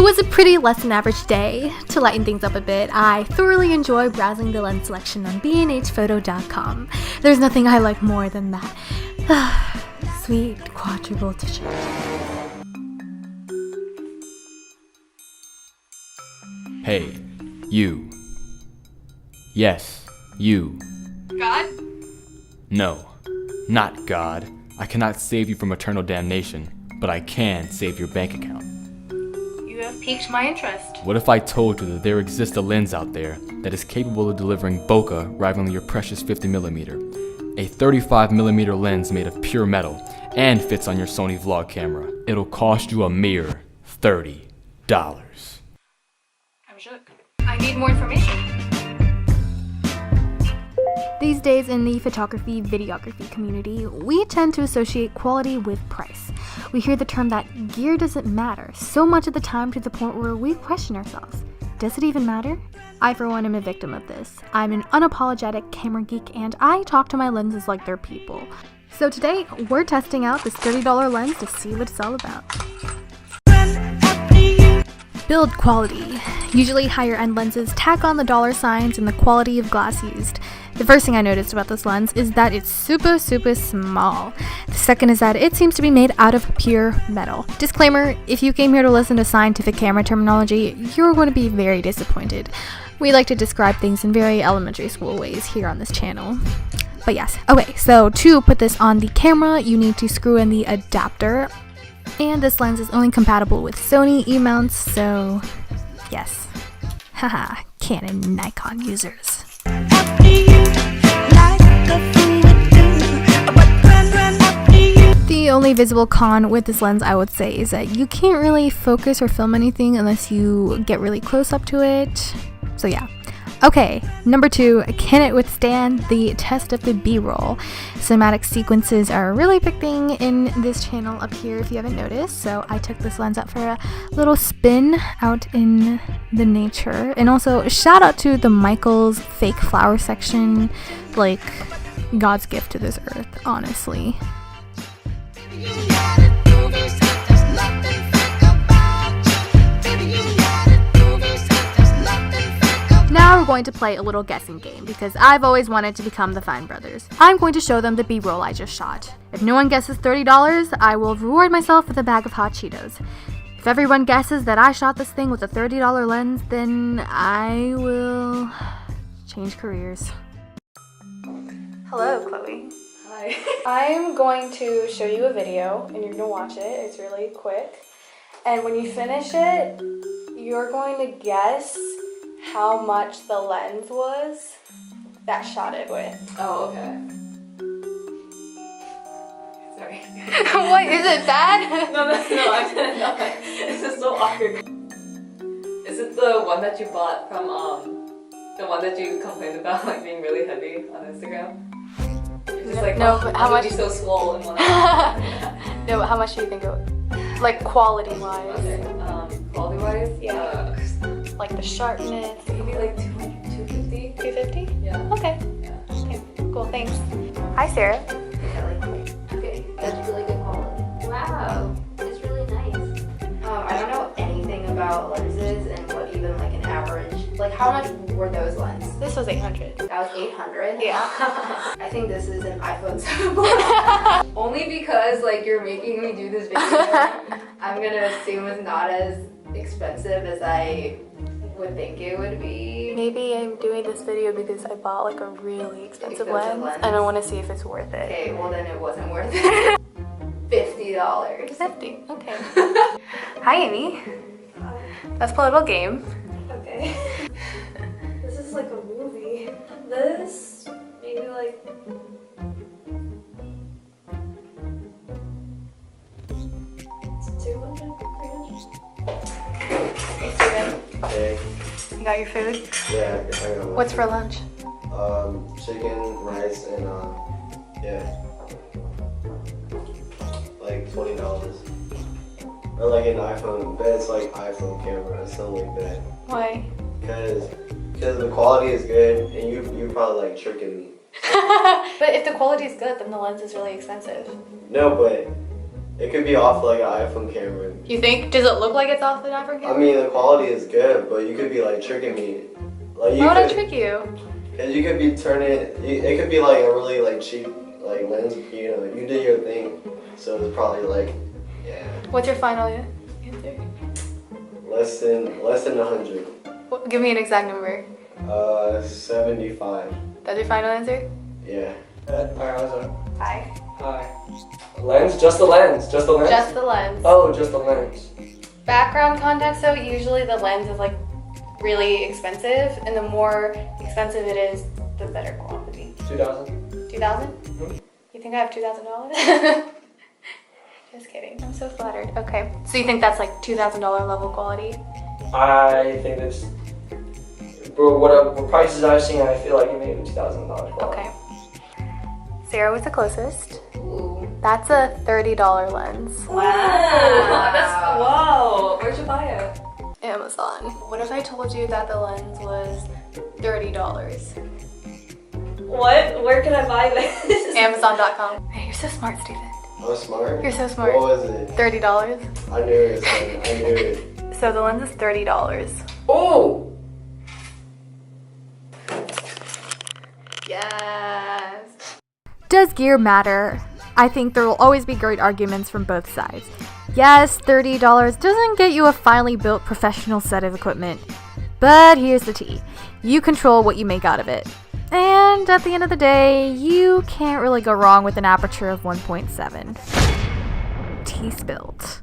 was a pretty less than average day. To lighten things up a bit, I thoroughly enjoy browsing the lens selection on bnhphoto.com. There's nothing I like more than that. Sweet quadruple t-shirt. Hey, you. Yes, you. God? No, not God. I cannot save you from eternal damnation, but I can save your bank account. You have piqued my interest. What if I told you that there exists a lens out there that is capable of delivering bokeh rivaling your precious 50mm, a 35mm lens made of pure metal, and fits on your Sony vlog camera? It'll cost you a mere $30. I'm shook. I need more information. These days in the photography, videography community, we tend to associate quality with price. We hear the term that gear doesn't matter so much of the time to the point where we question ourselves. Does it even matter? I, for one, am a victim of this. I'm an unapologetic camera geek and I talk to my lenses like they're people. So today, we're testing out this $30 lens to see what it's all about. Build quality. Usually higher end lenses tack on the dollar signs and the quality of glass used. The first thing I noticed about this lens is that it's super small. The second is that it seems to be made out of pure metal. Disclaimer, if you came here to listen to scientific camera terminology, you're going to be very disappointed. We like to describe things in very elementary school ways here on this channel. But yes, okay, so to put this on the camera, you need to screw in the adapter. And this lens is only compatible with Sony E-mounts, so yes. Haha, Canon and Nikon users. The only visible con with this lens, I would say, is that you can't really focus or film anything unless you get really close up to it. So yeah. Okay, number 2, can it withstand the test of the B-roll? Cinematic sequences are a really big thing in this channel up here if you haven't noticed, so I took this lens out for a little spin out in the nature. And also, shout out to the Michaels fake flower section, like God's gift to this earth, honestly. Now we're going to play a little guessing game because I've always wanted to become the Fine Brothers. I'm going to show them the B-roll I just shot. If no one guesses $30, I will reward myself with a bag of hot Cheetos. If everyone guesses that I shot this thing with a $30 lens, then I will change careers. Hello, Chloe. Hi. I'm going to show you a video and you're going to watch it. It's really quick. And when you finish it, you're going to guess how much the lens was that shot it with. Oh, okay. Sorry. What, is it bad? No, actually not. This is so awkward. Is it the one that you bought from, the one that you complained about, like, being really heavy on Instagram? You're just like, no, but how much? Be so swole in one No, but how much do you think it would, like, quality-wise? Okay, quality-wise? Yeah. Like the sharpness. Maybe like 250? 250? Yeah. Okay. Yeah. Okay, cool, thanks. Hi, Sarah. Okay, that's really good quality. Wow, it's really nice. I don't know anything about lenses and what even like an average, like how much were those lenses? This was 800. That was 800? Yeah. I think this is an iPhone 7 Plus. Only because like you're making me do this video, I'm gonna assume it's not as expensive as I would think it would be. Maybe I'm doing this video because I bought like a really expensive lens and I want to see if it's worth it. Okay, well then it wasn't worth it. $50. 50, okay. Hi, Amy. Hi. Let's play a little game. Okay. This is like a movie. This, maybe like... It's 200, 300? Hey, Steven. Hey. You got your food? Yeah, I got one. What's for lunch? Chicken, rice, and yeah, like $20. Or like an iPhone, but it's like iPhone camera, something like that. Why? Because the quality is good, and you probably like tricking me. But if the quality is good, then the lens is really expensive. No, but It could be off like an iPhone camera. You think? Does it look like it's off the African? I mean, the quality is good, but you could be like tricking me. Like you Why would I could, trick you? Cause you could be turning it. It could be like a really like cheap like lens. You know, you did your thing, so it's probably like, yeah. What's your final answer? Less than 100. Give me an exact number. 75. That's your final answer? Yeah. Alright, how's that? Hi. Hi. Lens? Just the lens? Just the lens? Just the lens. Oh, just the lens. Background context though, usually the lens is like really expensive, and the more expensive it is, the better quality. 2000. 2,000? Mhm. You think I have $2,000? Just kidding. I'm so flattered. Okay. So you think that's like $2,000 level quality? I think this. For what prices I've seen, I feel like it may be $2,000 quality. Okay. Sarah was the closest. Ooh. That's a $30 lens. Wow. That's wow. Where'd you buy it? Amazon. What if I told you that the lens was $30? What? Where can I buy this? Amazon.com. Hey, you're so smart, Stephen. I'm smart. You're so smart. What was it? $30. I knew it. Son. I knew it. So the lens is $30. Oh! Yes. Does gear matter? I think there will always be great arguments from both sides. Yes, $30 doesn't get you a finely built professional set of equipment. But here's the tea. You control what you make out of it. And at the end of the day, you can't really go wrong with an aperture of 1.7. Tea spilled.